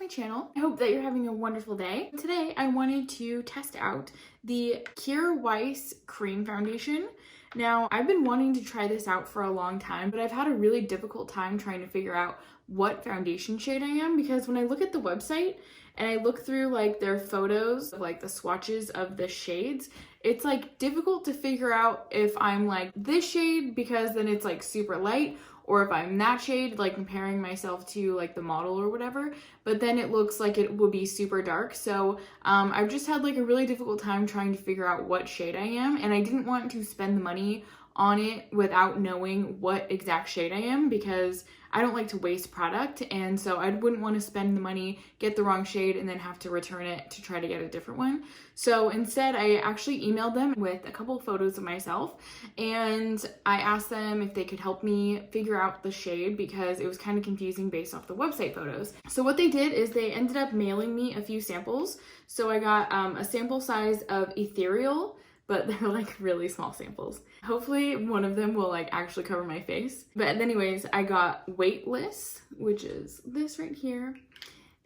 my channel. I hope that you're having a wonderful day. Today I wanted to test out the Kjaer Weis Cream Foundation. Now, I've been wanting to try this out for a long time, but I've had a really difficult time trying to figure out what foundation shade I am, because when I look at the website and I look through like their photos of like the swatches of the shades, it's like difficult to figure out if I'm like this shade because then it's like super light, or if I'm that shade, like comparing myself to like the model or whatever, but then it looks like it would be super dark. So I've just had like a really difficult time trying to figure out what shade I am, and I didn't want to spend the money on it without knowing what exact shade I am, because I don't like to waste product, and so I wouldn't want to spend the money, get the wrong shade, and then have to return it to try to get a different one. So instead, I actually emailed them with a couple of photos of myself, and I asked them if they could help me figure out the shade because it was kind of confusing based off the website photos. So what they did is they ended up mailing me a few samples. So I got a sample size of Ethereal, but they're like really small samples. Hopefully one of them will like actually cover my face. But anyways, I got Weightless, which is this right here.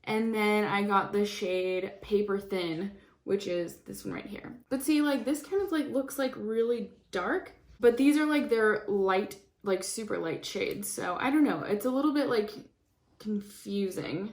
And then I got the shade Paper Thin, which is this one right here. But see, like this kind of like looks like really dark, but these are like their light, like super light shades. So I don't know, it's a little bit like confusing.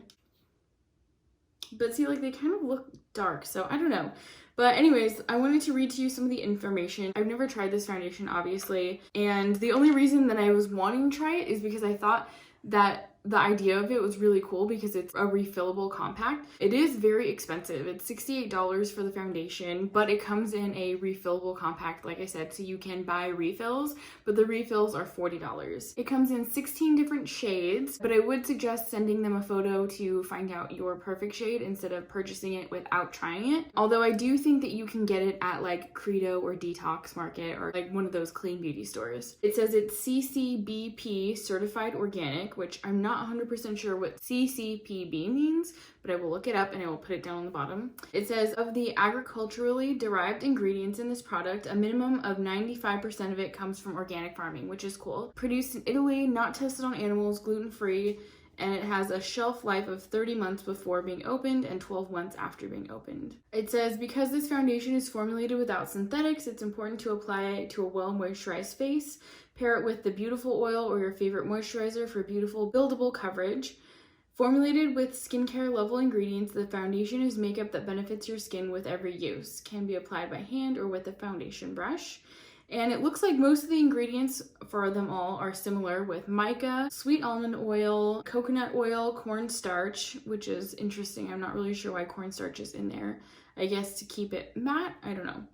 But see, like they kind of look dark, so I don't know. But anyways, I wanted to read to you some of the information. I've never tried this foundation, obviously, and the only reason that I was wanting to try it is because I thought that the idea of it was really cool because it's a refillable compact. It is very expensive. It's $68 for the foundation, but it comes in a refillable compact, like I said, so you can buy refills, but the refills are $40. It comes in 16 different shades, but I would suggest sending them a photo to find out your perfect shade instead of purchasing it without trying it. Although I do think that you can get it at like Credo or Detox Market or like one of those clean beauty stores. It says it's CCBP certified organic, which I'm not 100% sure what CCPB means, but I will look it up and I will put it down on the bottom. It says, of the agriculturally derived ingredients in this product, a minimum of 95% of it comes from organic farming, which is cool. Produced in Italy, not tested on animals, gluten-free, and it has a shelf life of 30 months before being opened and 12 months after being opened. It says, because this foundation is formulated without synthetics, it's important to apply it to a well-moisturized face. Pair it with the Beautiful oil or your favorite moisturizer for beautiful, buildable coverage. Formulated with skincare level ingredients, the foundation is makeup that benefits your skin with every use. Can be applied by hand or with a foundation brush. And it looks like most of the ingredients for them all are similar, with mica, sweet almond oil, coconut oil, cornstarch, which is interesting. I'm not really sure why cornstarch is in there. I guess to keep it matte, I don't know.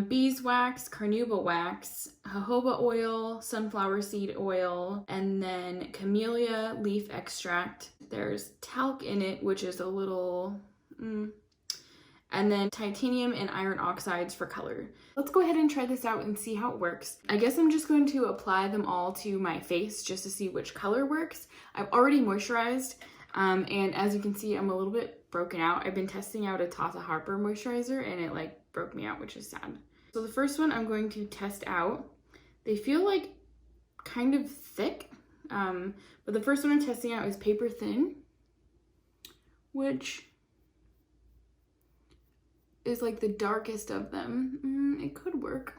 Beeswax, carnauba wax, jojoba oil, sunflower seed oil, and then camellia leaf extract. There's talc in it, which is a little, and then titanium and iron oxides for color. Let's go ahead and try this out and see how it works. I guess I'm just going to apply them all to my face just to see which color works. I've already moisturized, and as you can see, I'm a little bit broken out. I've been testing out a Tata Harper moisturizer and it like broke me out, which is sad. So the first one I'm going to test out. They feel like kind of thick, but the first one I'm testing out is Paper Thin, which is like the darkest of them. It could work.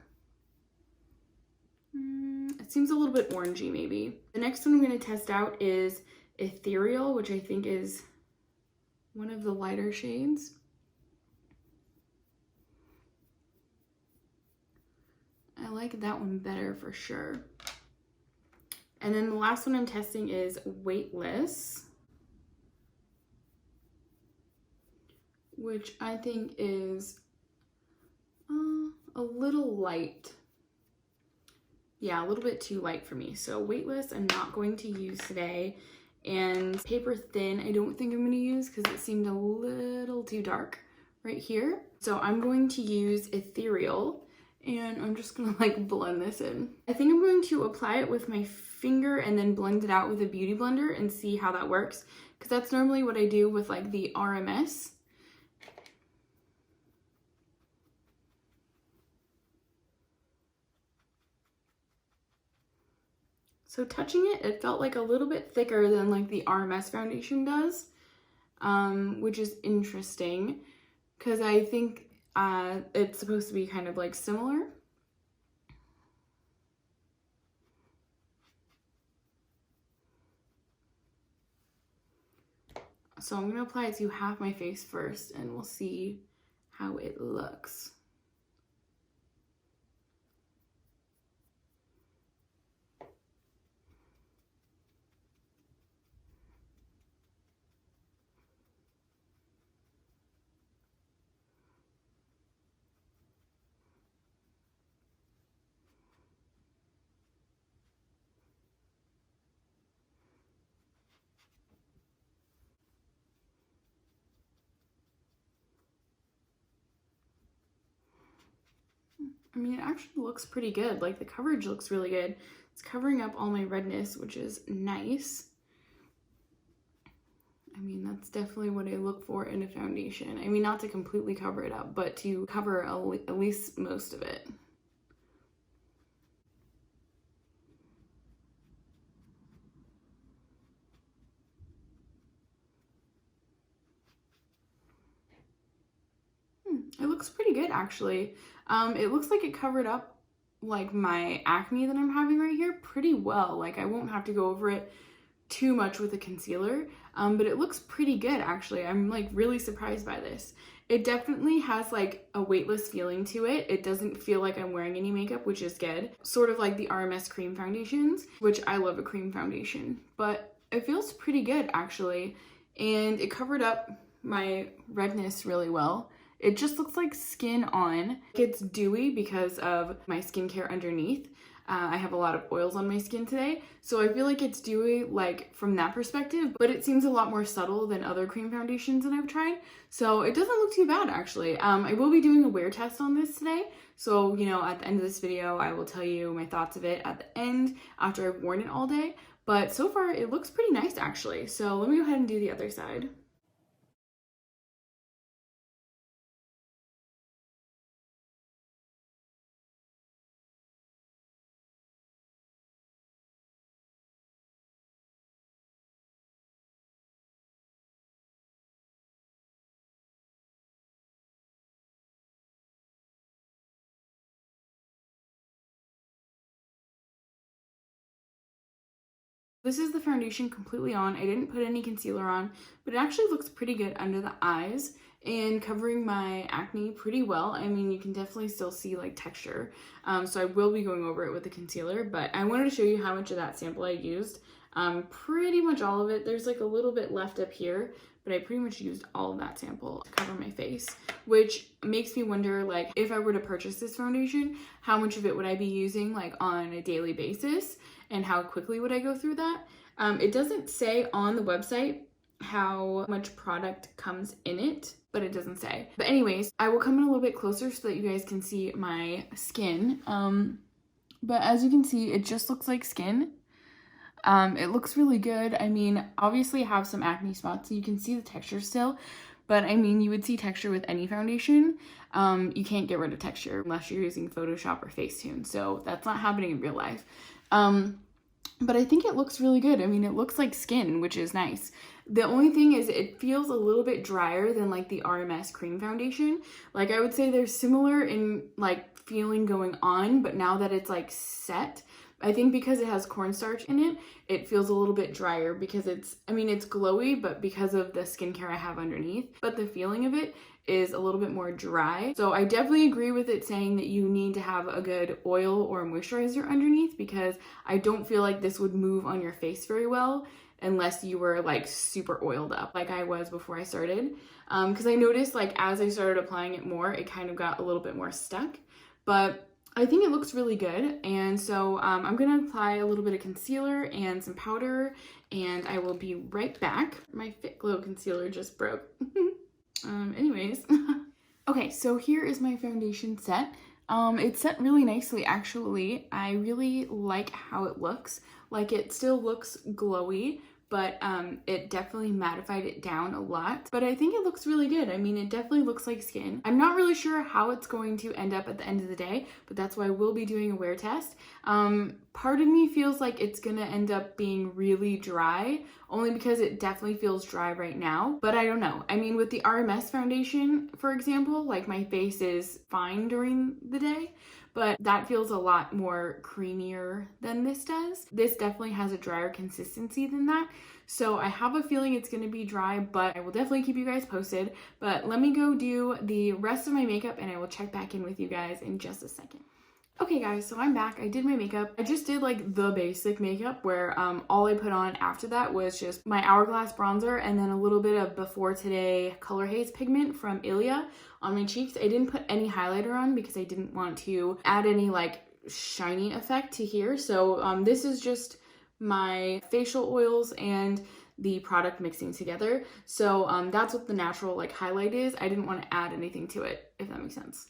It seems a little bit orangey maybe. The next one I'm going to test out is Ethereal, which I think is one of the lighter shades. I like that one better for sure. And then the last one I'm testing is Weightless, which I think is a little light. Yeah, a little bit too light for me. So Weightless I'm not going to use today. And Paper Thin I don't think I'm going to use because it seemed a little too dark right here. So I'm going to use Ethereal. And I'm just gonna like blend this in. I think I'm going to apply it with my finger and then blend it out with a beauty blender and see how that works, because that's normally what I do with like the RMS. So touching it, it felt like a little bit thicker than like the RMS foundation does. which is interesting because I think it's supposed to be kind of like similar. So I'm going to apply it to half my face first and we'll see how it looks. I mean, it actually looks pretty good. Like, the coverage looks really good. It's covering up all my redness, which is nice. I mean, that's definitely what I look for in a foundation. I mean, not to completely cover it up, but to cover at least most of it. It looks pretty good, actually. It looks like it covered up like my acne that I'm having right here pretty well. Like, I won't have to go over it too much with a concealer, but it looks pretty good, actually. I'm like really surprised by this. It definitely has like a weightless feeling to it. It doesn't feel like I'm wearing any makeup, which is good. Sort of like the RMS cream foundations, which I love a cream foundation, but it feels pretty good, actually. And it covered up my redness really well. It just looks like skin on. It's dewy because of my skincare underneath. I have a lot of oils on my skin today, so I feel like it's dewy like from that perspective, but it seems a lot more subtle than other cream foundations that I've tried, so it doesn't look too bad, actually. I will be doing a wear test on this today, so you know, at the end of this video I will tell you my thoughts of it at the end after I've worn it all day, but so far it looks pretty nice, actually. So let me go ahead and do the other side. This is the foundation completely on. I didn't put any concealer on, but it actually looks pretty good under the eyes and covering my acne pretty well. I mean, you can definitely still see like texture. So I will be going over it with the concealer, but I wanted to show you how much of that sample I used. Pretty much all of it. There's like a little bit left up here, but I pretty much used all of that sample to cover my face, which makes me wonder, like, if I were to purchase this foundation, how much of it would I be using like on a daily basis? And how quickly would I go through that? It doesn't say on the website how much product comes in it, but it doesn't say. But anyways, I will come in a little bit closer so that you guys can see my skin. But as you can see, it just looks like skin. It looks really good. I mean, obviously I have some acne spots, so you can see the texture still. But I mean, you would see texture with any foundation. You can't get rid of texture unless you're using Photoshop or Facetune. So that's not happening in real life. But I think it looks really good. I mean, it looks like skin, which is nice. The only thing is it feels a little bit drier than like the RMS cream foundation. Like, I would say they're similar in like feeling going on, but now that it's like set, I think because it has cornstarch in it, it feels a little bit drier because it's glowy, but because of the skincare I have underneath, but the feeling of it is a little bit more dry. So I definitely agree with it saying that you need to have a good oil or moisturizer underneath, because I don't feel like this would move on your face very well unless you were like super oiled up like I was before I started. Because I noticed like as I started applying it more, it kind of got a little bit more stuck, but I think it looks really good. And so I'm gonna apply a little bit of concealer and some powder, and I will be right back. My Fit Glow concealer just broke. Anyways. Okay, so here is my foundation set. It's set really nicely, actually. I really like how it looks. Like, it still looks glowy, but it definitely mattified it down a lot. But I think it looks really good. I mean, it definitely looks like skin. I'm not really sure how it's going to end up at the end of the day, but that's why we'll be doing a wear test. Part of me feels like it's gonna end up being really dry, only because it definitely feels dry right now, but I don't know. I mean, with the RMS foundation, for example, like my face is fine during the day, but that feels a lot more creamier than this does. This definitely has a drier consistency than that. So I have a feeling it's gonna be dry, but I will definitely keep you guys posted. But let me go do the rest of my makeup and I will check back in with you guys in just a second. Okay guys, so I'm back. I did my makeup. I just did like the basic makeup where all I put on after that was just my Hourglass bronzer and then a little bit of Before Today Color Haze pigment from Ilia on my cheeks. I didn't put any highlighter on because I didn't want to add any like shiny effect to here. So this is just my facial oils and the product mixing together. So that's what the natural like highlight is. I didn't want to add anything to it, if that makes sense.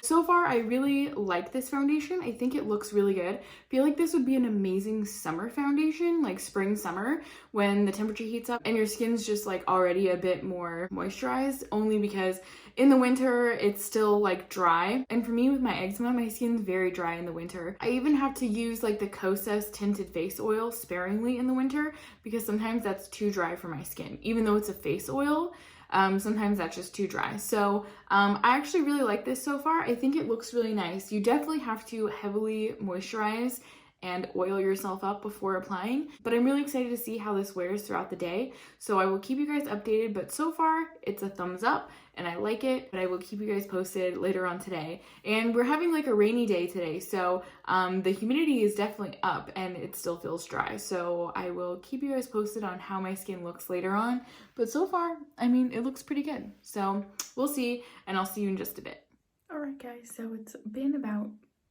So far, I really like this foundation. I think it looks really good. I feel like this would be an amazing summer foundation, like spring, summer, when the temperature heats up and your skin's just like already a bit more moisturized, only because in the winter, it's still like dry. And for me with my eczema, my skin's very dry in the winter. I even have to use like the Kosas tinted face oil sparingly in the winter because sometimes that's too dry for my skin. Even though it's a face oil, sometimes that's just too dry. So I actually really like this so far. I think it looks really nice. You definitely have to heavily moisturize and oil yourself up before applying, but I'm really excited to see how this wears throughout the day. So I will keep you guys updated, but so far it's a thumbs up and I like it, but I will keep you guys posted later on today. And we're having like a rainy day today, so the humidity is definitely up and it still feels dry. So I will keep you guys posted on how my skin looks later on, but so far, I mean, it looks pretty good. So we'll see, and I'll see you in just a bit. All right guys, so it's been about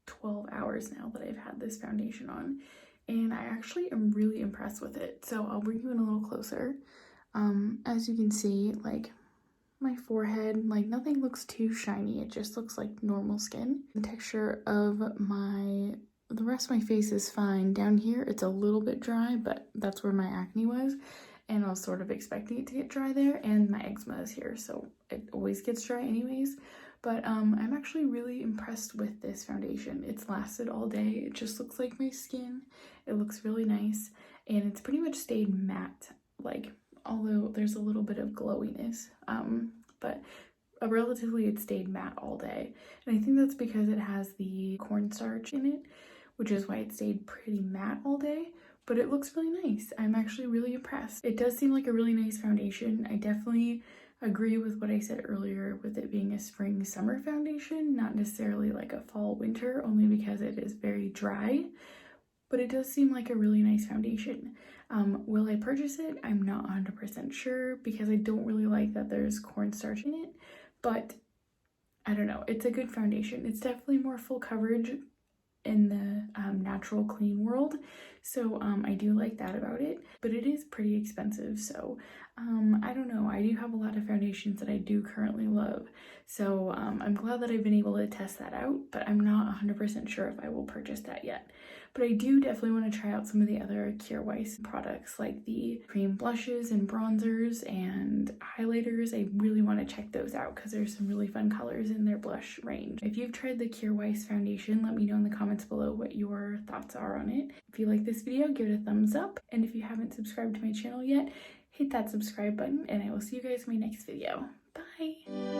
12 hours now that I've had this foundation on, and I actually am really impressed with it. So I'll bring you in a little closer. As you can see, like my forehead, like nothing looks too shiny. It just looks like normal skin. The texture of the rest of my face is fine. Down here, it's a little bit dry, but that's where my acne was, and I was sort of expecting it to get dry there, and my eczema is here, so it always gets dry anyways. But I'm actually really impressed with this foundation. It's lasted all day. It just looks like my skin. It looks really nice, and it's pretty much stayed matte, like, although there's a little bit of glowiness, but relatively it stayed matte all day. And I think that's because it has the cornstarch in it, which is why it stayed pretty matte all day, but it looks really nice. I'm actually really impressed. It does seem like a really nice foundation. I definitely agree with what I said earlier with it being a spring summer foundation, not necessarily like a fall winter, only because it is very dry, but it does seem like a really nice foundation. Will I purchase it? I'm not 100% sure because I don't really like that there's cornstarch in it, but I don't know, it's a good foundation. It's definitely more full coverage in the natural clean world, so I do like that about it, but it is pretty expensive. So I don't know, I do have a lot of foundations that I do currently love, so I'm glad that I've been able to test that out, but I'm not 100% sure if I will purchase that yet. But I do definitely want to try out some of the other Kjaer Weis products, like the cream blushes and bronzers and highlighters. I really want to check those out because there's some really fun colors in their blush range. If you've tried the Kjaer Weis foundation, let me know in the comments below what your thoughts are on it. If you like this video, give it a thumbs up, and if you haven't subscribed to my channel yet, hit that subscribe button, and I will see you guys in my next video. Bye!